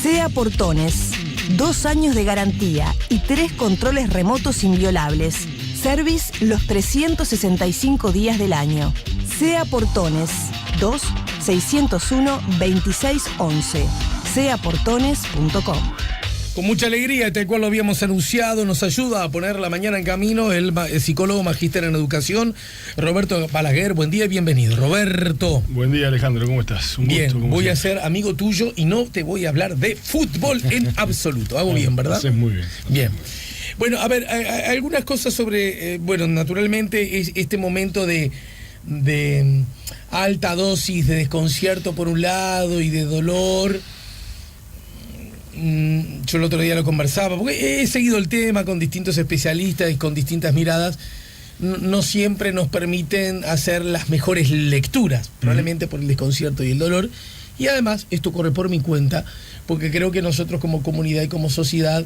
SEA Portones. 2 años de garantía y 3 controles remotos inviolables. Service los 365 días del año. SEA Portones. 2-601-2611. seaportones.com. Con mucha alegría, tal cual lo habíamos anunciado, nos ayuda a poner la mañana en camino el psicólogo magíster en educación, Roberto Balaguer. Buen día y bienvenido, Roberto. Buen día, Alejandro, ¿cómo estás? Un bien, gusto, voy a ser amigo tuyo y no te voy a hablar de fútbol en absoluto. Hago bien, ¿verdad? Haces muy bien. Bien. Bueno, a ver, algunas cosas sobre, naturalmente, este momento de alta dosis de desconcierto por un lado y de dolor. Yo el otro día lo conversaba, porque he seguido el tema con distintos especialistas y con distintas miradas. No siempre nos permiten hacer las mejores lecturas, probablemente por el desconcierto y el dolor. Y además, esto corre por mi cuenta, porque creo que nosotros como comunidad y como sociedad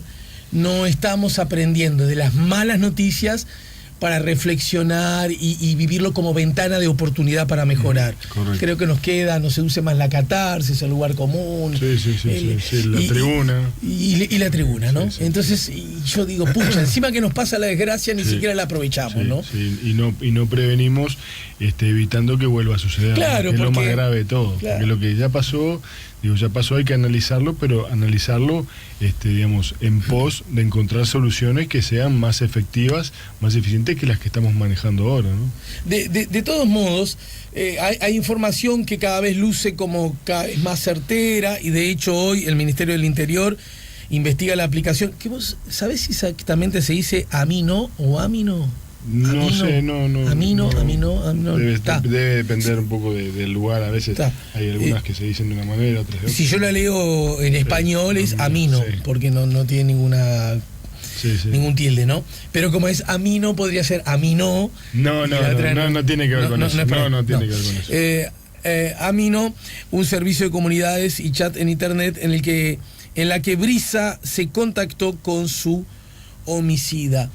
no estamos aprendiendo de las malas noticias para reflexionar y vivirlo como ventana de oportunidad para mejorar. Creo que nos queda, no se use más la catarsis, el lugar común. Sí, la tribuna. Y la tribuna, ¿no? Sí. Entonces, yo digo, pucha, encima que nos pasa la desgracia, ni siquiera la aprovechamos, ¿no? Sí, y no prevenimos, evitando que vuelva a suceder. Claro, que es porque, lo más grave de todo. Claro. Porque lo que ya pasó, hay que analizarlo, pero analizarlo, en pos de encontrar soluciones que sean más efectivas, más eficientes que las que estamos manejando ahora, ¿no? De todos modos, hay información que cada vez luce como cada vez más certera, y de hecho hoy el Ministerio del Interior investiga la aplicación, que vos sabés si exactamente se dice Amino o Amino. No sé. Amino. Debe depender un poco del lugar. A veces hay algunas que se dicen de una manera, otras de otra. Si yo la leo en español es Amino, porque no tiene ningún tilde, ¿no? Pero como es Amino, podría ser Amino. No tiene que ver con eso. No tiene que ver con eso. Amino, un servicio de comunidades y chat en internet en la que Brisa se contactó con su homicida.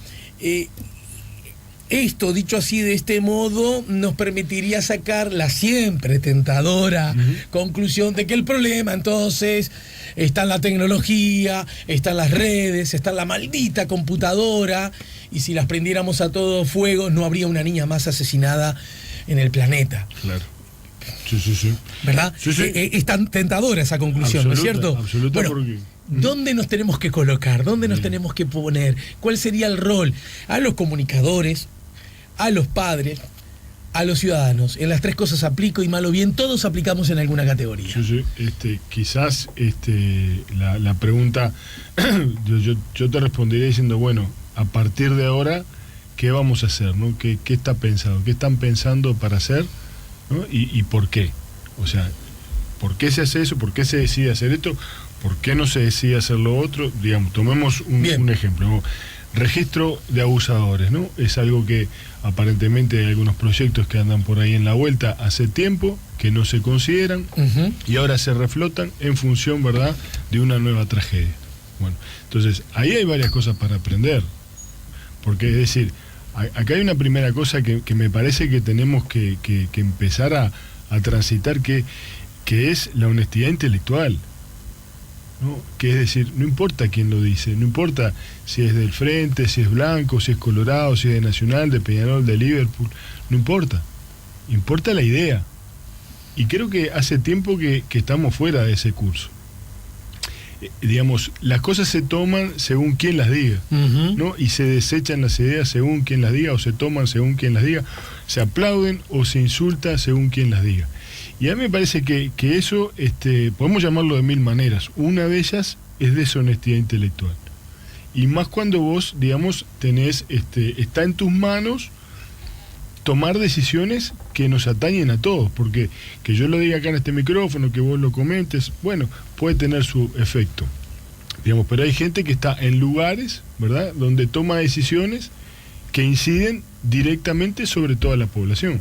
Esto, dicho así de este modo, nos permitiría sacar la siempre tentadora conclusión de que el problema entonces está en la tecnología, está en las redes, está en la maldita computadora, y si las prendiéramos a todo fuego no habría una niña más asesinada en el planeta. Claro. Sí. ¿Verdad? Sí. Es tan tentadora esa conclusión, ¿no es cierto? Absoluta, bueno, porque... ¿Dónde nos tenemos que colocar? ¿Dónde nos tenemos que poner? ¿Cuál sería el rol? A los comunicadores, a los padres, a los ciudadanos. En las tres cosas aplico, y mal o bien todos aplicamos en alguna categoría. Sí. Quizás la pregunta, yo te respondería diciendo, bueno, a partir de ahora, ¿qué vamos a hacer, ¿no? ¿Qué está pensado? ¿Qué están pensando para hacer, ¿no? ¿Y por qué? O sea, ¿por qué se hace eso? ¿Por qué se decide hacer esto? ¿Por qué no se decide hacer lo otro? Digamos, tomemos un ejemplo. Registro de abusadores, ¿no? Es algo que aparentemente hay algunos proyectos que andan por ahí en la vuelta hace tiempo, que no se consideran, y ahora se reflotan en función, ¿verdad?, de una nueva tragedia. Bueno, entonces, ahí hay varias cosas para aprender. Porque, es decir, acá hay una primera cosa que me parece que tenemos que empezar a transitar, que es la honestidad intelectual, ¿no? Que es decir, no importa quién lo dice, no importa si es del Frente, si es blanco, si es colorado, si es de Nacional, de Peñarol, de Liverpool, no importa la idea. Y creo que hace tiempo que estamos fuera de ese curso. Digamos, las cosas se toman según quien las diga, ¿no? Y se desechan las ideas según quien las diga, o se toman según quien las diga, se aplauden o se insulta según quien las diga. Y a mí me parece que eso, podemos llamarlo de mil maneras. Una de ellas es deshonestidad intelectual. Y más cuando vos, digamos, tenés, está en tus manos tomar decisiones que nos atañen a todos. Porque que yo lo diga acá en este micrófono, que vos lo comentes, bueno, puede tener su efecto. Digamos, pero hay gente que está en lugares, ¿verdad?, donde toma decisiones que inciden directamente sobre toda la población.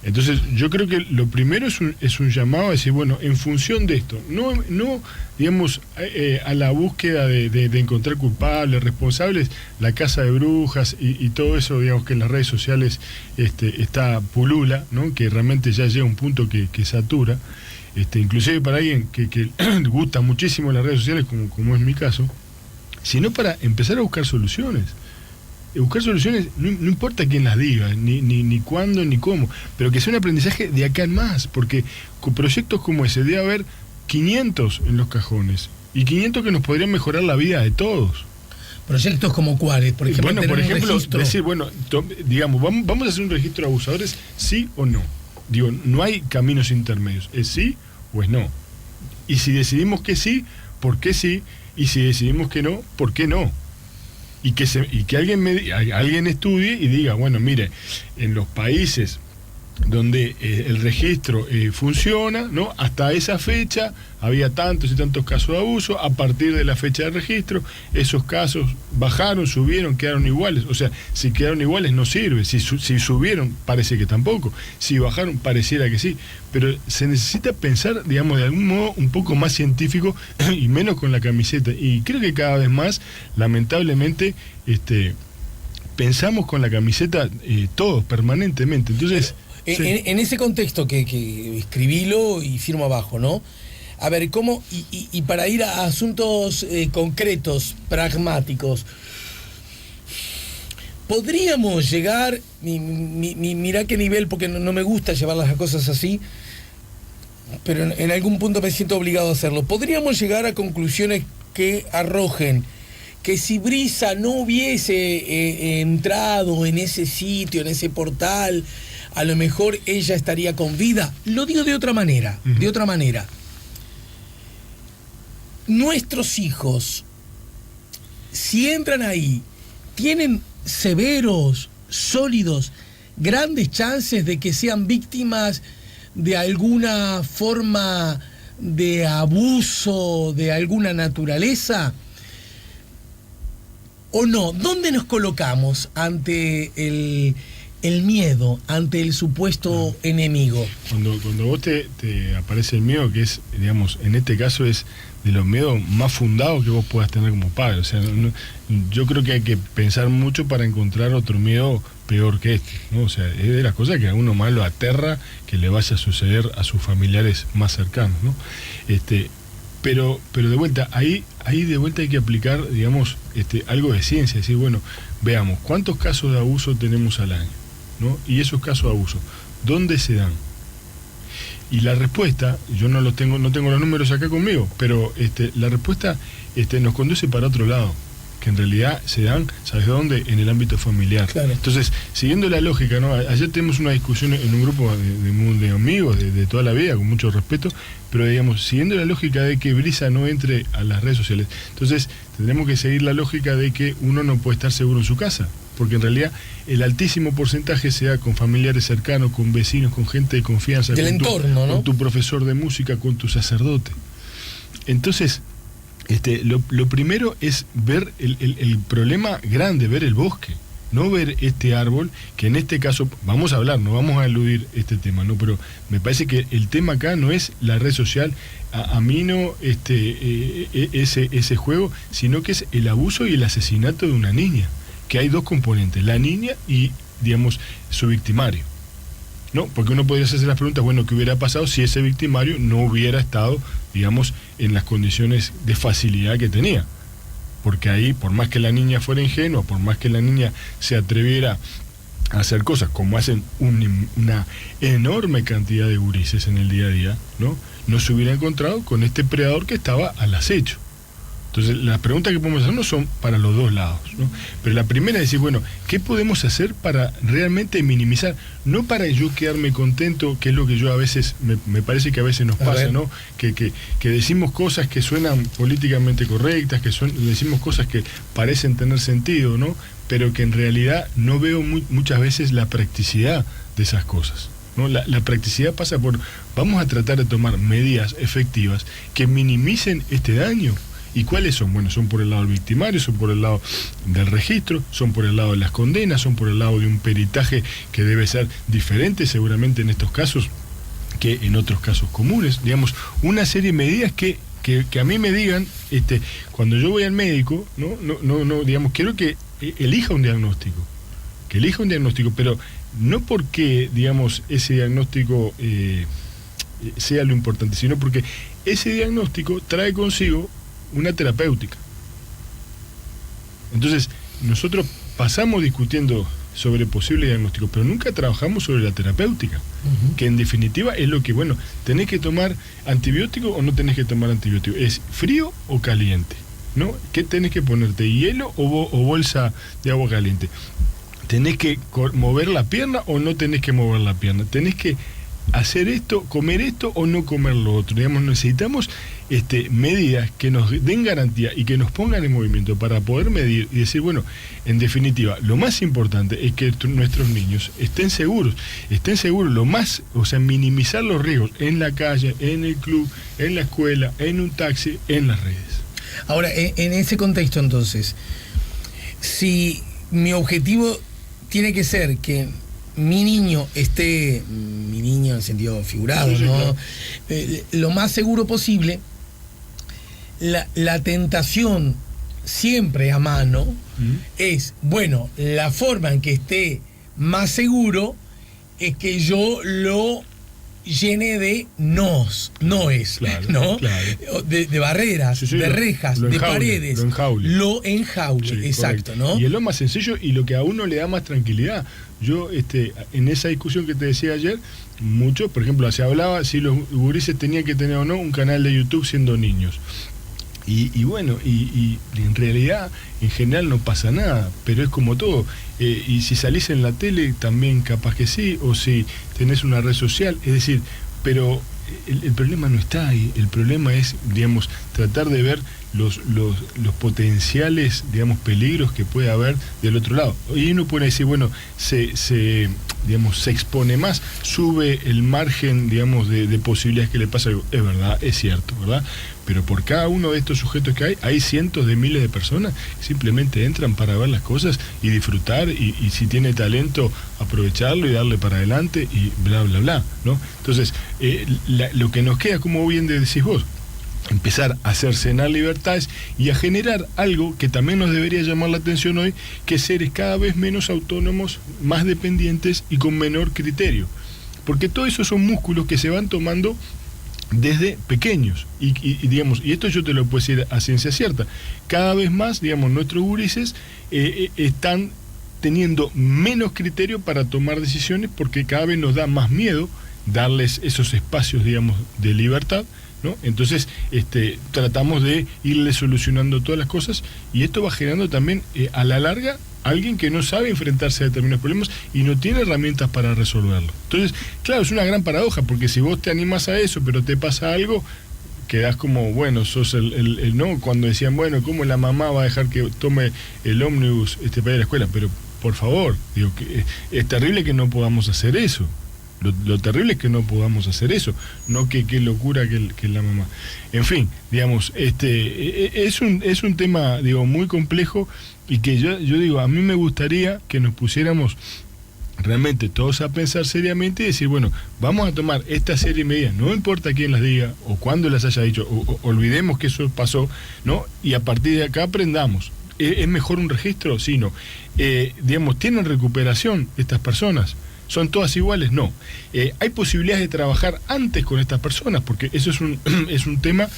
Entonces, yo creo que lo primero es un llamado a decir, bueno, en función de esto, no digamos, a la búsqueda de encontrar culpables, responsables, la caza de brujas y todo eso, digamos, que en las redes sociales está pulula, ¿no? Que realmente ya llega a un punto que satura. inclusive para alguien que le gusta muchísimo las redes sociales, como es mi caso, sino para empezar a buscar soluciones. Buscar soluciones, no importa quién las diga, ni cuándo, ni cómo, pero que sea un aprendizaje de acá en más, porque con proyectos como ese debe haber 500 en los cajones, y 500 que nos podrían mejorar la vida de todos. ¿Proyectos como cuáles? Por ejemplo, bueno, por ejemplo, registro. decir, bueno, digamos, vamos a hacer un registro de abusadores, sí o no. Digo, no hay caminos intermedios, es sí o es no. Y si decidimos que sí, ¿por qué sí? Y si decidimos que no, ¿por qué no? Y que alguien estudie y diga, bueno, mire, en los países donde el registro funciona, ¿no? Hasta esa fecha había tantos y tantos casos de abuso, a partir de la fecha de registro, esos casos bajaron, subieron, quedaron iguales. O sea, si quedaron iguales no sirve, si subieron parece que tampoco, si bajaron pareciera que sí, pero se necesita pensar, digamos, de algún modo un poco más científico y menos con la camiseta. Y creo que cada vez más, lamentablemente, pensamos con la camiseta todos, permanentemente. Entonces... Sí. En ese contexto que escribílo y firmo abajo, ¿no? A ver, ¿cómo? Y para ir a asuntos concretos, pragmáticos, podríamos llegar, mirá qué nivel, porque no me gusta llevar las cosas así, pero en algún punto me siento obligado a hacerlo. Podríamos llegar a conclusiones que arrojen que si Brisa no hubiese entrado en ese sitio, en ese portal, a lo mejor ella estaría con vida. Lo digo de otra manera, de otra manera. Nuestros hijos, si entran ahí, tienen severos, sólidos, grandes chances de que sean víctimas de alguna forma de abuso de alguna naturaleza. ¿O no? ¿Dónde nos colocamos ante el miedo, ante el supuesto enemigo? Cuando vos te aparece el miedo, que es, digamos, en este caso es de los miedos más fundados que vos puedas tener como padre. O sea, yo creo que hay que pensar mucho para encontrar otro miedo peor que este, ¿no? O sea, es de las cosas que a uno más lo aterra que le vaya a suceder a sus familiares más cercanos, ¿no? Pero de vuelta, ahí de vuelta hay que aplicar, digamos, algo de ciencia, decir, bueno, veamos, ¿cuántos casos de abuso tenemos al año? ¿No? Y esos casos de abuso, ¿dónde se dan? Y la respuesta, yo no tengo los números acá conmigo, pero la respuesta nos conduce para otro lado, que en realidad se dan, ¿sabes dónde? En el ámbito familiar. Claro. Entonces, siguiendo la lógica, ¿no? Ayer tenemos una discusión en un grupo de amigos de toda la vida, con mucho respeto, pero digamos, siguiendo la lógica de que Brisa no entre a las redes sociales, entonces tendremos que seguir la lógica de que uno no puede estar seguro en su casa, porque en realidad el altísimo porcentaje sea con familiares cercanos, con vecinos, con gente de confianza, del entorno, ¿no? Con tu profesor de música, con tu sacerdote. Entonces, lo primero es ver el problema grande, ver el bosque, no ver este árbol, que en este caso, vamos a hablar, no vamos a eludir este tema, ¿no? Pero me parece que el tema acá no es la red social, a mí no ese juego, sino que es el abuso y el asesinato de una niña, que hay dos componentes, la niña y, digamos, su victimario. No, porque uno podría hacerse las preguntas, bueno, ¿qué hubiera pasado si ese victimario no hubiera estado, digamos, en las condiciones de facilidad que tenía? Porque ahí, por más que la niña fuera ingenua, por más que la niña se atreviera a hacer cosas como hacen una enorme cantidad de gurises en el día a día, no se hubiera encontrado con este predador que estaba al acecho. Entonces, las preguntas que podemos hacernos son para los dos lados, ¿no? Pero la primera es decir, bueno, ¿qué podemos hacer para realmente minimizar? No para yo quedarme contento, que es lo que yo a veces, me parece que a veces nos pasa, ¿no? Que decimos cosas que suenan políticamente correctas, decimos cosas que parecen tener sentido, ¿no? Pero que en realidad no veo muchas veces la practicidad de esas cosas, ¿no? La practicidad pasa por, vamos a tratar de tomar medidas efectivas que minimicen este daño. ¿Y cuáles son? Bueno, son por el lado del victimario, son por el lado del registro, son por el lado de las condenas, son por el lado de un peritaje que debe ser diferente seguramente en estos casos que en otros casos comunes. Digamos, una serie de medidas que a mí me digan, cuando yo voy al médico, no, digamos, quiero que elija un diagnóstico, pero no porque, digamos, ese diagnóstico sea lo importante, sino porque ese diagnóstico trae consigo una terapéutica. Entonces, nosotros pasamos discutiendo sobre posibles diagnósticos, pero nunca trabajamos sobre la terapéutica, que en definitiva es lo que, bueno, ¿tenés que tomar antibiótico o no tenés que tomar antibiótico? ¿Es frío o caliente? ¿No? ¿Qué tenés que ponerte? ¿Hielo o bolsa de agua caliente? ¿Tenés que mover la pierna o no tenés que mover la pierna? ¿Tenés que hacer esto, comer esto o no comer lo otro? Digamos, necesitamos medidas que nos den garantía y que nos pongan en movimiento para poder medir y decir, bueno, en definitiva, lo más importante es que nuestros niños estén seguros, lo más, o sea, minimizar los riesgos en la calle, en el club, en la escuela, en un taxi, en las redes. Ahora, en ese contexto, entonces, si mi objetivo tiene que ser que mi niño en el sentido figurado, sí, ¿no? Claro. Lo más seguro posible, la tentación siempre a mano es, bueno, la forma en que esté más seguro es que yo lo llene de noes, claro, ¿no? Claro. De barreras, sí, de rejas, de paredes. Lo enjaule, sí, exacto, correcto. ¿No? Y es lo más sencillo y lo que a uno le da más tranquilidad. Yo, en esa discusión que te decía ayer, mucho, por ejemplo, se hablaba si los gurises tenían que tener o no un canal de YouTube siendo niños. Y bueno, y en realidad, en general no pasa nada, pero es como todo. Y si salís en la tele, también capaz que sí, o si tenés una red social, es decir, pero el problema no está ahí, el problema es, digamos, tratar de ver los potenciales, digamos, peligros que puede haber del otro lado. Y uno puede decir, bueno, se expone más, sube el margen, digamos, de posibilidades que le pasa algo. Es verdad, es cierto, ¿verdad? Pero por cada uno de estos sujetos que hay cientos de miles de personas que simplemente entran para ver las cosas y disfrutar, y si tiene talento, aprovecharlo y darle para adelante y bla, bla, bla, ¿no? Entonces, lo que nos queda, como bien decís vos, empezar a cercenar libertades y a generar algo que también nos debería llamar la atención hoy, que es seres cada vez menos autónomos, más dependientes y con menor criterio. Porque todo eso son músculos que se van tomando desde pequeños y digamos, y esto yo te lo puedo decir a ciencia cierta, cada vez más, digamos, nuestros gurises están teniendo menos criterio para tomar decisiones, porque cada vez nos da más miedo darles esos espacios, digamos, de libertad, ¿no? Entonces tratamos de irle solucionando todas las cosas, y esto va generando también a la larga alguien que no sabe enfrentarse a determinados problemas y no tiene herramientas para resolverlo. Entonces, claro, es una gran paradoja, porque si vos te animás a eso, pero te pasa algo, quedás como, bueno, sos el no, cuando decían, bueno, ¿cómo la mamá va a dejar que tome el ómnibus para ir a la escuela? Pero, por favor, digo, que es terrible que no podamos hacer eso. Lo terrible es que no podamos hacer eso, no que qué locura que la mamá. En fin, digamos, es un tema, digo, muy complejo, y que yo digo, a mí me gustaría que nos pusiéramos realmente todos a pensar seriamente y decir, bueno, vamos a tomar esta serie de medidas, no importa quién las diga o cuándo las haya dicho, o olvidemos que eso pasó, ¿no? Y a partir de acá aprendamos. ¿Es mejor un registro? Sí, no. Digamos, ¿tienen recuperación estas personas? ¿Son todas iguales? No. ¿Hay posibilidades de trabajar antes con estas personas? Porque eso es un tema,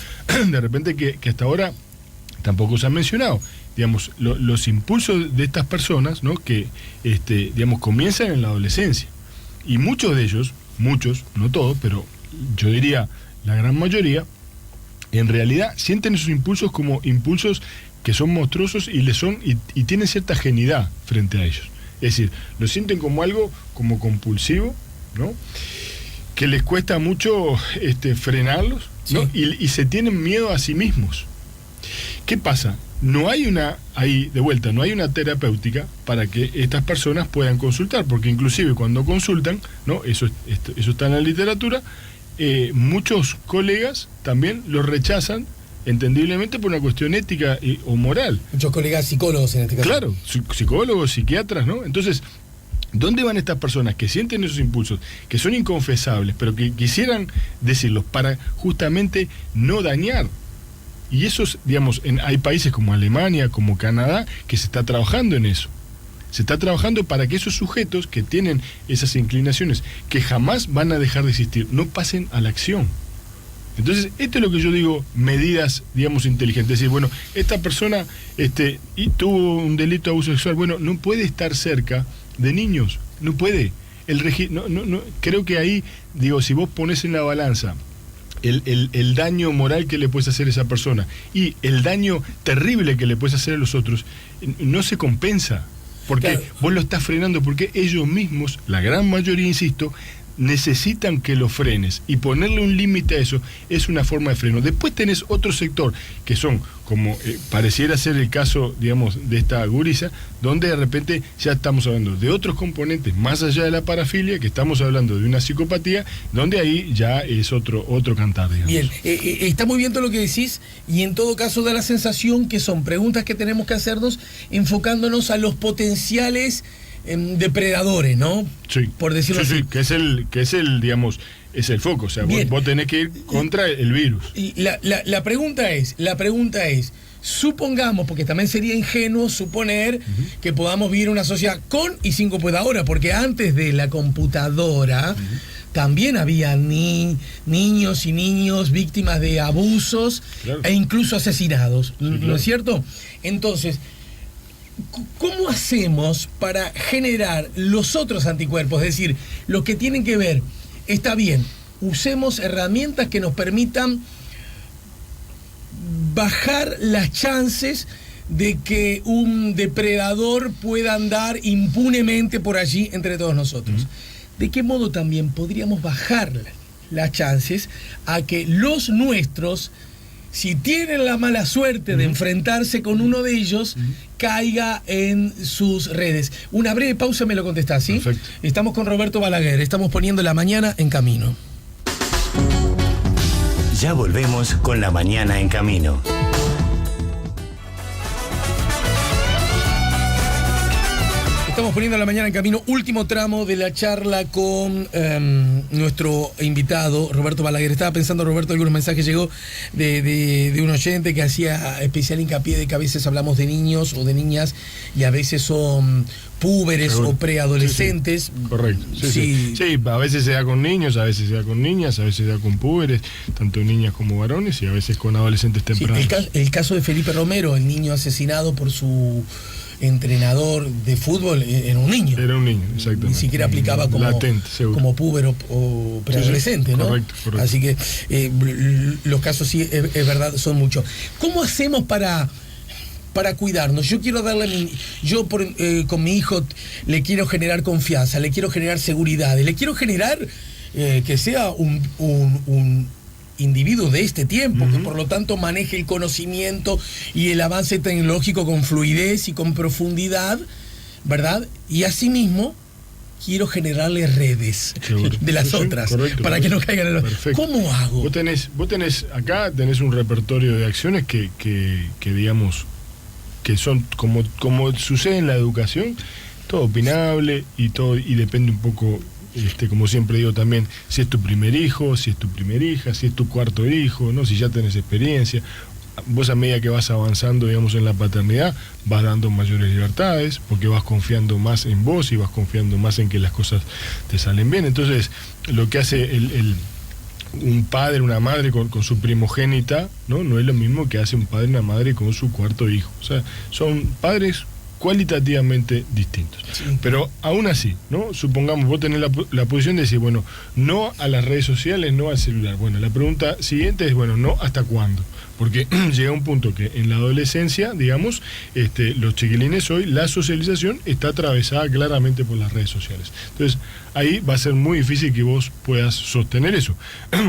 de repente, que hasta ahora tampoco se ha mencionado. Digamos, los impulsos de estas personas, ¿no? Que, digamos, comienzan en la adolescencia. Y muchos de ellos, no todos, pero yo diría la gran mayoría, en realidad sienten esos impulsos como impulsos que son monstruosos y tienen cierta ajenidad frente a ellos. Es decir, lo sienten como algo como compulsivo, ¿no? Que les cuesta mucho frenarlos, ¿no? Sí. Y se tienen miedo a sí mismos. ¿Qué pasa? No hay una terapéutica para que estas personas puedan consultar, porque inclusive cuando consultan, ¿no? Eso está en la literatura, muchos colegas también los rechazan, entendiblemente por una cuestión ética o moral. Muchos colegas psicólogos en este caso. Claro, psicólogos, psiquiatras, ¿no? Entonces, ¿dónde van estas personas que sienten esos impulsos, que son inconfesables, pero que quisieran decirlos para justamente no dañar? Y esos, digamos, hay países como Alemania, como Canadá, que se está trabajando en eso. Se está trabajando para que esos sujetos que tienen esas inclinaciones, que jamás van a dejar de existir, no pasen a la acción. Entonces, esto es lo que yo digo, medidas, digamos, inteligentes. Es decir, bueno, esta persona y tuvo un delito de abuso sexual, bueno, no puede estar cerca de niños, no puede. Creo que ahí, digo, si vos pones en la balanza el daño moral que le puedes hacer a esa persona y el daño terrible que le puedes hacer a los otros, no se compensa. Porque claro, vos lo estás frenando, porque ellos mismos, la gran mayoría, insisto, necesitan que lo frenes, y ponerle un límite a eso es una forma de freno. Después tenés otro sector que son como pareciera ser el caso, digamos, de esta gurisa, donde de repente ya estamos hablando de otros componentes más allá de la parafilia, que estamos hablando de una psicopatía, donde ahí ya es otro cantar, digamos. Bien, está muy bien todo lo que decís, y en todo caso da la sensación que son preguntas que tenemos que hacernos enfocándonos a los potenciales depredadores, ¿no? Sí. Por decirlo así. Sí, que es el, digamos, es el foco. O sea, vos tenés que ir contra el virus. Y la pregunta es, supongamos, porque también sería ingenuo suponer que podamos vivir una sociedad con y sin computadora, porque antes de la computadora también había niños y niños víctimas de abusos, claro, e incluso asesinados, sí, ¿no, claro, es cierto? Entonces, ¿cómo hacemos para generar los otros anticuerpos? Es decir, los que tienen que ver, está bien, usemos herramientas que nos permitan bajar las chances de que un depredador pueda andar impunemente por allí entre todos nosotros. ¿De qué modo también podríamos bajar las chances a que los nuestros, si tienen la mala suerte de enfrentarse con uno de ellos, caiga en sus redes? Una breve pausa, me lo contestás, ¿sí? Perfecto. Estamos con Roberto Balaguer, estamos poniendo La Mañana en Camino. Ya volvemos con La Mañana en Camino. Estamos poniendo La Mañana en Camino, último tramo de la charla con nuestro invitado, Roberto Balaguer. Estaba pensando, Roberto, algunos mensajes llegó de un oyente que hacía especial hincapié de que a veces hablamos de niños o de niñas y a veces son púberes o preadolescentes. Sí, sí. Correcto. Sí, a veces se da con niños, a veces se da con niñas, a veces se da con púberes, tanto niñas como varones, y a veces con adolescentes tempranos. Sí, el caso de Felipe Romero, el niño asesinado por su entrenador de fútbol, era un niño. Era un niño, exactamente. Ni siquiera aplicaba como latente, como púber o preadolescente, sí, ¿no? Correcto. Así que los casos sí, es verdad, son muchos. ¿Cómo hacemos para cuidarnos? Yo quiero darle con mi hijo le quiero generar confianza, le quiero generar seguridad, le quiero generar que sea un individuo de este tiempo, que por lo tanto maneje el conocimiento y el avance tecnológico con fluidez y con profundidad, ¿verdad? Y asimismo quiero generarle redes de las otras, para que no caigan en los... Perfecto. ¿Cómo hago? Vos tenés acá un repertorio de acciones que digamos, que son como sucede en la educación, todo opinable y depende un poco, como siempre digo también, si es tu primer hijo, si es tu primera hija, si es tu cuarto hijo, ¿no? Si ya tenés experiencia. Vos, a medida que vas avanzando, digamos, en la paternidad, vas dando mayores libertades, porque vas confiando más en vos y vas confiando más en que las cosas te salen bien. Entonces, lo que hace un padre, una madre con su primogénita, no es lo mismo que hace un padre y una madre con su cuarto hijo. O sea, son padres cualitativamente distintos. Sí. Pero aún así, ¿no? Supongamos, vos tenés la posición de decir, bueno, no a las redes sociales, no al celular. Bueno, la pregunta siguiente es, bueno, ¿no hasta cuándo? Porque llega un punto que en la adolescencia, digamos, los chiquilines hoy, la socialización está atravesada claramente por las redes sociales. Entonces, ahí va a ser muy difícil que vos puedas sostener eso.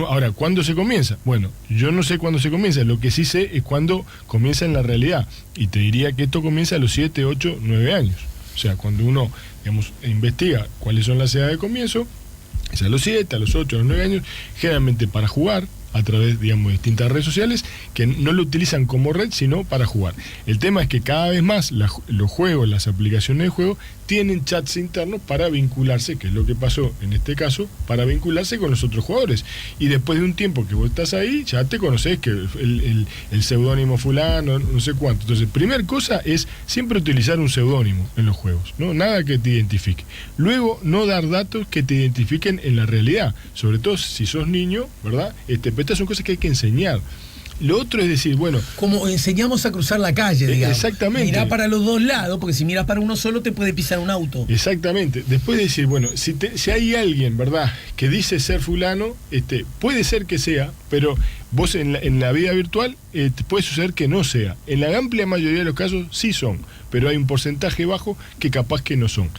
Ahora, ¿cuándo se comienza? Bueno, yo no sé cuándo se comienza, lo que sí sé es cuándo comienza en la realidad. Y te diría que esto comienza a los 7, 8, 9 años. O sea, cuando uno, digamos, investiga cuáles son las edades de comienzo, es a los 7, a los 8, a los 9 años, generalmente para jugar, a través, digamos, de distintas redes sociales que no lo utilizan como red, sino para jugar. El tema es que cada vez más los juegos, las aplicaciones de juego, tienen chats internos para vincularse, que es lo que pasó en este caso, para vincularse con los otros jugadores. Y después de un tiempo que vos estás ahí, ya te conocés que el seudónimo fulano, no sé cuánto. Entonces, primera cosa es siempre utilizar un seudónimo en los juegos, ¿no? Nada que te identifique. Luego, no dar datos que te identifiquen en la realidad, sobre todo si sos niño, ¿verdad? Pero estas son cosas que hay que enseñar. Lo otro es decir, bueno... Como enseñamos a cruzar la calle, digamos. Exactamente. Mirá para los dos lados, porque si miras para uno solo te puede pisar un auto. Exactamente. Después de decir, bueno, si hay alguien, ¿verdad?, que dice ser fulano, puede ser que sea, pero vos en la vida virtual puede suceder que no sea. En la amplia mayoría de los casos sí son, pero hay un porcentaje bajo que capaz que no son.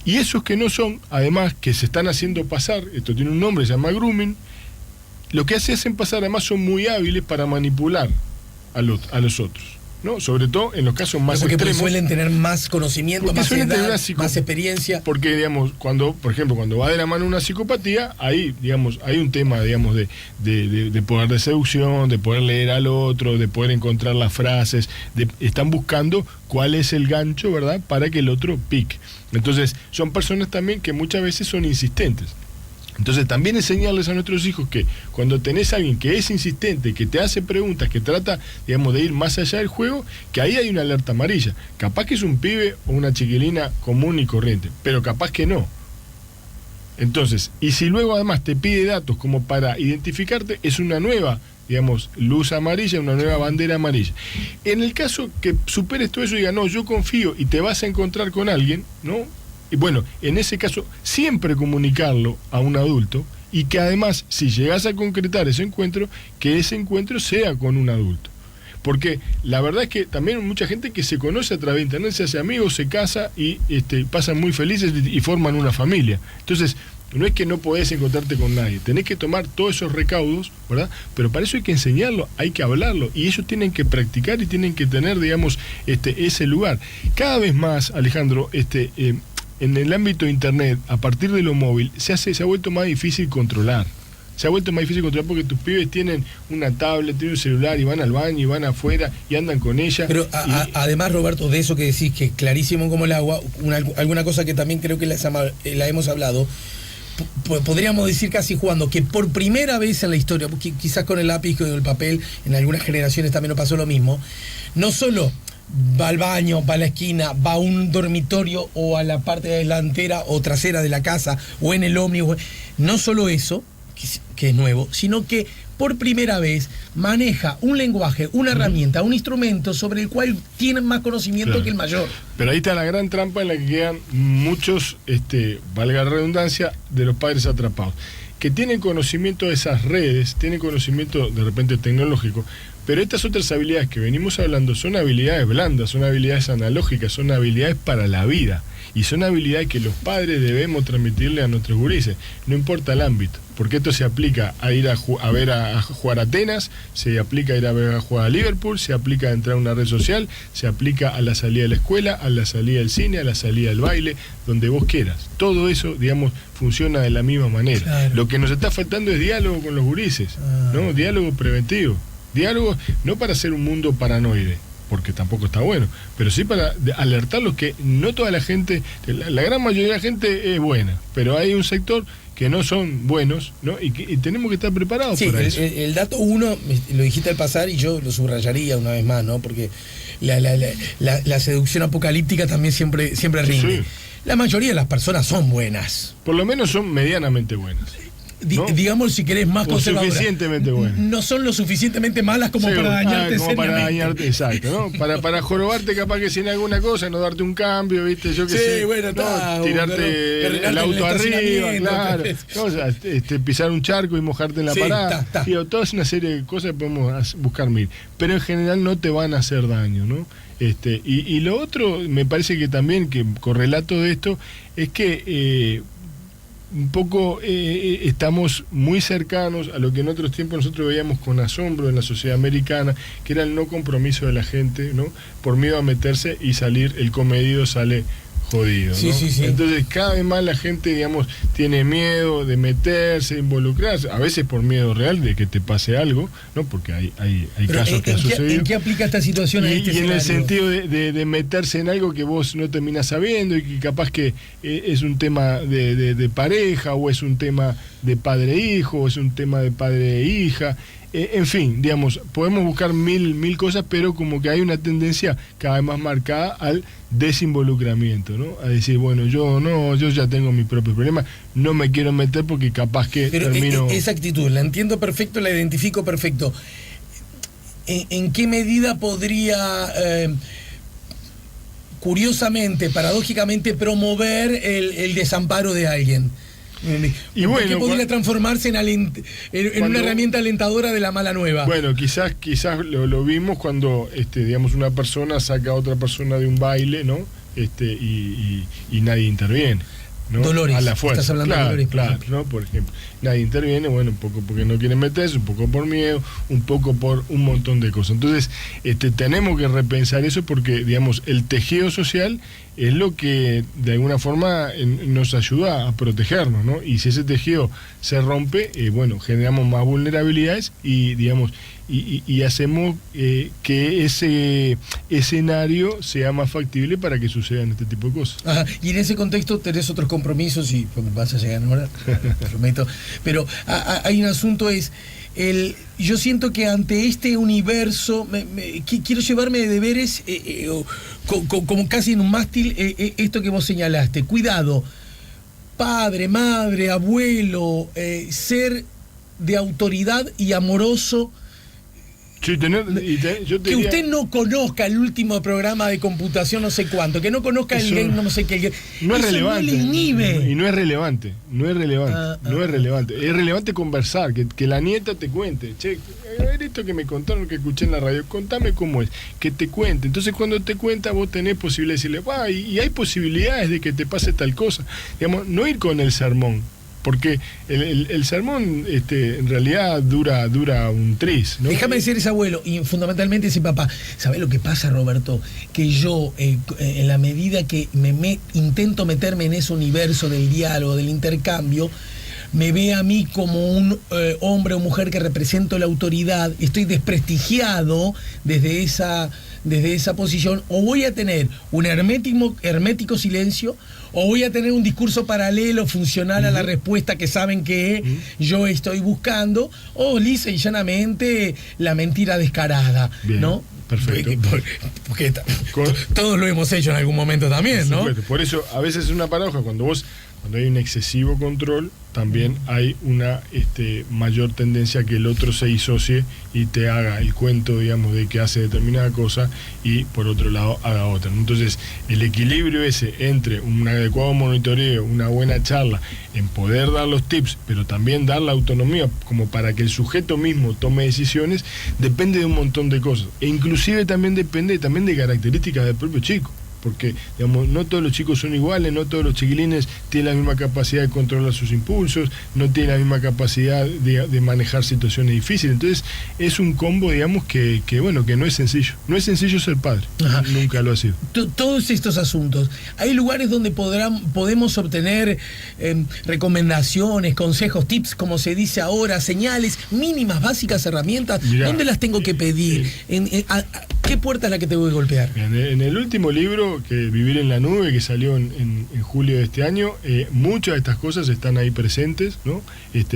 Y esos que no son, además, que se están haciendo pasar, esto tiene un nombre, se llama grooming. Lo que hacen pasar, además, son muy hábiles para manipular a los otros, ¿no? Sobre todo en los casos más extremos. Porque suelen tener más conocimiento, más edad, más experiencia. Porque, digamos, por ejemplo, cuando va de la mano una psicopatía, ahí, digamos, hay un tema, digamos, de poder de seducción, de poder leer al otro, de poder encontrar las frases, están buscando cuál es el gancho, ¿verdad?, para que el otro pique. Entonces, son personas también que muchas veces son insistentes. Entonces también enseñarles a nuestros hijos que cuando tenés a alguien que es insistente, que te hace preguntas, que trata, digamos, de ir más allá del juego, que ahí hay una alerta amarilla. Capaz que es un pibe o una chiquilina común y corriente, pero capaz que no. Entonces, y si luego además te pide datos como para identificarte, es una nueva, digamos, luz amarilla, una nueva bandera amarilla. En el caso que superes todo eso y diga, no, yo confío y te vas a encontrar con alguien, ¿no? Y bueno, en ese caso, siempre comunicarlo a un adulto y que además, si llegas a concretar ese encuentro, que ese encuentro sea con un adulto. Porque la verdad es que también hay mucha gente que se conoce a través de internet, se hace amigos, se casa y pasan muy felices y forman una familia. Entonces, no es que no podés encontrarte con nadie, tenés que tomar todos esos recaudos, ¿verdad? Pero para eso hay que enseñarlo, hay que hablarlo, y ellos tienen que practicar y tienen que tener, digamos, ese lugar. Cada vez más, Alejandro, en el ámbito de internet, a partir de lo móvil, se ha vuelto más difícil controlar. Se ha vuelto más difícil controlar porque tus pibes tienen una tablet, tienen un celular y van al baño y van afuera y andan con ella. Pero además, Roberto, de eso que decís, que es clarísimo como el agua, alguna cosa que también creo que la hemos hablado, podríamos decir casi jugando, que por primera vez en la historia, quizás con el lápiz y el papel, en algunas generaciones también nos pasó lo mismo, no solo va al baño, va a la esquina, va a un dormitorio o a la parte delantera o trasera de la casa o en el ómnibus. No solo eso, que es nuevo, sino que por primera vez maneja un lenguaje, una herramienta, un instrumento sobre el cual tienen más conocimiento, claro, que el mayor. Pero ahí está la gran trampa en la que quedan muchos, valga la redundancia, de los padres atrapados, que tienen conocimiento de esas redes, tienen conocimiento de repente tecnológico, pero estas otras habilidades que venimos hablando son habilidades blandas, son habilidades analógicas, son habilidades para la vida. Y son habilidades que los padres debemos transmitirle a nuestros gurises, no importa el ámbito, porque esto se aplica a ir a jugar a Atenas, se aplica a ir a ver a jugar a Liverpool, se aplica a entrar a una red social, se aplica a la salida de la escuela, a la salida del cine, a la salida del baile, donde vos quieras. Todo eso, digamos, funciona de la misma manera. Claro. Lo que nos está faltando es diálogo con los gurises, ¿no? Diálogo preventivo. Diálogo no para hacer un mundo paranoide, porque tampoco está bueno, pero sí para alertarlos que no toda la gente, la gran mayoría de la gente es buena, pero hay un sector que no son buenos, ¿no? Y tenemos que estar preparados para eso. El dato uno, lo dijiste al pasar y yo lo subrayaría una vez más, ¿no? Porque la seducción apocalíptica también siempre rinde. Sí. La mayoría de las personas son buenas. Por lo menos son medianamente buenas. ¿No? Digamos, si querés, más conservadoras. Suficientemente buenas. No son lo suficientemente malas como para dañarte como para dañarte, exacto, ¿no? Para jorobarte capaz que sin alguna cosa, no darte un cambio, ¿viste? Yo qué sé. Bueno, no, tirarte el auto arriba, claro. No, o sea, pisar un charco y mojarte en la parada. Digo, toda una serie de cosas que podemos buscar mil. Pero en general no te van a hacer daño, ¿no? Y lo otro, me parece que también, que correlato de esto, es que un poco estamos muy cercanos a lo que en otros tiempos nosotros veíamos con asombro en la sociedad americana, que era el no compromiso de la gente, ¿no? Por miedo a meterse y salir, el comedido sale jodido, Sí, ¿no? sí, sí. Entonces cada vez más la gente, digamos, tiene miedo de meterse, de involucrarse, a veces por miedo real de que te pase algo, ¿no? Porque hay Pero, casos que han sucedido. ¿en qué aplica esta situación? Y a este en el escenario? sentido de meterse en algo que vos no terminás sabiendo y que capaz que es un tema de pareja, o es un tema de padre-hijo, o es un tema de padre-hija. En fin, digamos, podemos buscar mil cosas, pero como que hay una tendencia cada vez más marcada al desinvolucramiento, ¿no? A decir, bueno, yo ya tengo mi propio problema, no me quiero meter porque capaz que Pero termino... esa actitud, la entiendo perfecto, la identifico perfecto. ¿En qué medida podría, curiosamente, paradójicamente, promover el desamparo de alguien? Y ¿Por bueno, qué podría transformarse en una herramienta alentadora de la mala nueva? Bueno, quizás lo vimos cuando, digamos, una persona saca a otra persona de un baile, ¿no? Y nadie interviene, ¿no? Dolores, A la fuerza. estás hablando de Dolores, por claro, ejemplo. ¿no? Por ejemplo, nadie interviene, bueno, un poco porque no quieren meterse, un poco por miedo, un poco por un montón de cosas. Entonces, tenemos que repensar eso porque, digamos, el tejido social es lo que de alguna forma nos ayuda a protegernos, ¿no? Y si ese tejido se rompe, bueno, generamos más vulnerabilidades y, digamos, y hacemos que ese escenario sea más factible para que sucedan este tipo de cosas. Ajá. Y en ese contexto tenés otros compromisos y pues, vas a llegar ahora, te prometo. Pero hay un asunto, yo siento que ante este universo quiero llevarme de deberes como casi en un mástil esto que vos señalaste. Cuidado, padre, madre, abuelo, ser de autoridad y amoroso. Sí, yo te Que diría, usted no conozca el último programa de computación no sé cuánto, que no conozca el eso game no sé qué. no es Eso relevante. No le inhibe. Y no es relevante. No es relevante. Es relevante conversar, que la nieta te cuente. Che, a ver esto que me contaron, que escuché en la radio, contame cómo es, que te cuente. Entonces cuando te cuenta vos tenés posibilidad de decirle, y hay posibilidades de que te pase tal cosa. Digamos, no ir con el sermón. Porque el sermón en realidad dura un tris, ¿no? Déjame decir ese abuelo y fundamentalmente ese papá. ¿Sabés lo que pasa, Roberto? Que yo, en la medida que intento meterme en ese universo del diálogo, del intercambio, me ve a mí como un hombre o mujer que represento la autoridad, estoy desprestigiado desde esa posición, o voy a tener un hermético silencio, o voy a tener un discurso paralelo funcional a la respuesta que saben que yo estoy buscando, o lisa y llanamente la mentira descarada. Bien, ¿no? Perfecto. Porque todos lo hemos hecho en algún momento también, ¿no? Por eso a veces es una paradoja cuando hay un excesivo control, también hay una mayor tendencia a que el otro se disocie y te haga el cuento, digamos, de que hace determinada cosa y por otro lado haga otra. Entonces, el equilibrio ese entre un adecuado monitoreo, una buena charla, en poder dar los tips, pero también dar la autonomía como para que el sujeto mismo tome decisiones, depende de un montón de cosas. E inclusive también depende de características del propio chico. Porque, digamos, no todos los chicos son iguales, no todos los chiquilines tienen la misma capacidad de controlar sus impulsos, no tienen la misma capacidad de manejar situaciones difíciles. Entonces, es un combo, digamos, que no es sencillo. No es sencillo ser padre. Ajá. Nunca lo ha sido. Todos estos asuntos. Hay lugares donde podemos obtener recomendaciones, consejos, tips, como se dice ahora, señales mínimas, básicas, herramientas. Mirá, ¿dónde las tengo que pedir? ¿Qué puerta es la que tengo que golpear? En el último libro, que Vivir en la Nube, que salió en julio de este año, muchas de estas cosas están ahí presentes, ¿no?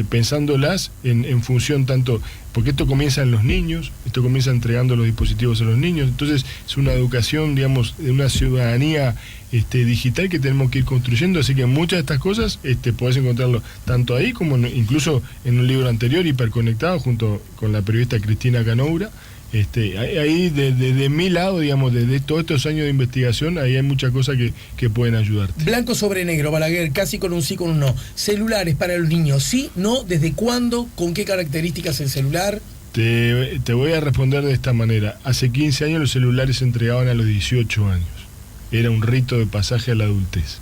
Pensándolas en función tanto, porque esto comienza en los niños, esto comienza entregando los dispositivos a los niños, entonces es una educación, digamos, de una ciudadanía digital que tenemos que ir construyendo, así que muchas de estas cosas podés encontrarlo tanto ahí como incluso en un libro anterior, Hiperconectado, junto con la periodista Cristina Canoura. Ahí de mi lado, digamos, desde todos estos años de investigación, ahí hay muchas cosas que pueden ayudarte. Blanco sobre negro, Balaguer, casi con un sí, con un no. Celulares para los niños, ¿sí? ¿No? ¿Desde cuándo? ¿Con qué características el celular? Te voy a responder de esta manera. Hace 15 años los celulares se entregaban a los 18 años. Era un rito de pasaje a la adultez.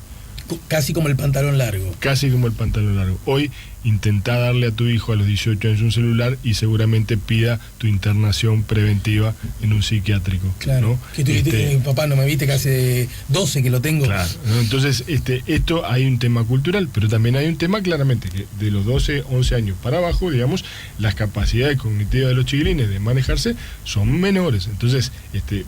Casi como el pantalón largo. Casi como el pantalón largo. Hoy intentá darle a tu hijo a los 18 años un celular y seguramente pida tu internación preventiva en un psiquiátrico. Claro. ¿no? Que mi papá no me viste que hace 12 que lo tengo. Claro, ¿no? Entonces, esto hay un tema cultural, pero también hay un tema claramente que de los 12, 11 años para abajo, digamos, las capacidades cognitivas de los chiquilines de manejarse son menores. Entonces,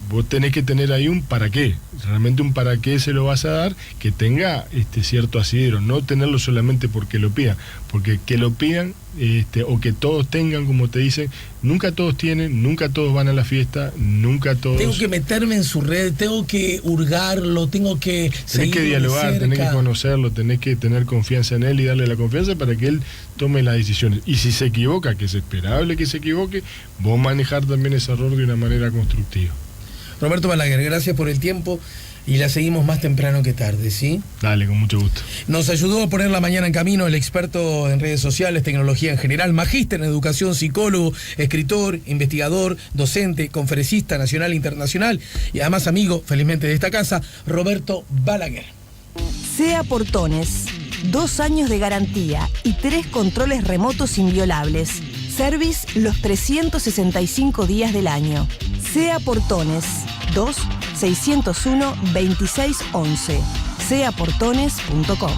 vos tenés que tener ahí un para qué. Realmente un para qué se lo vas a dar que tenga cierto asidero, no tenerlo solamente porque lo pidan, porque que lo pidan o que todos tengan, como te dicen, nunca todos tienen, nunca todos van a la fiesta, nunca todos... Tengo que meterme en su red, tengo que hurgarlo, tengo que... Tenés que dialogar, tenés que conocerlo, tenés que tener confianza en él y darle la confianza para que él tome las decisiones. Y si se equivoca, que es esperable que se equivoque, vos manejar también ese error de una manera constructiva. Roberto Balaguer, gracias por el tiempo y la seguimos más temprano que tarde, ¿sí? Dale, con mucho gusto. Nos ayudó a poner la mañana en camino el experto en redes sociales, tecnología en general, magíster en educación, psicólogo, escritor, investigador, docente, conferencista nacional e internacional y además amigo, felizmente, de esta casa, Roberto Balaguer. SEA Portones, 2 años de garantía y 3 controles remotos inviolables. Service los 365 días del año. SEA Portones, 2-601-2611. seaportones.com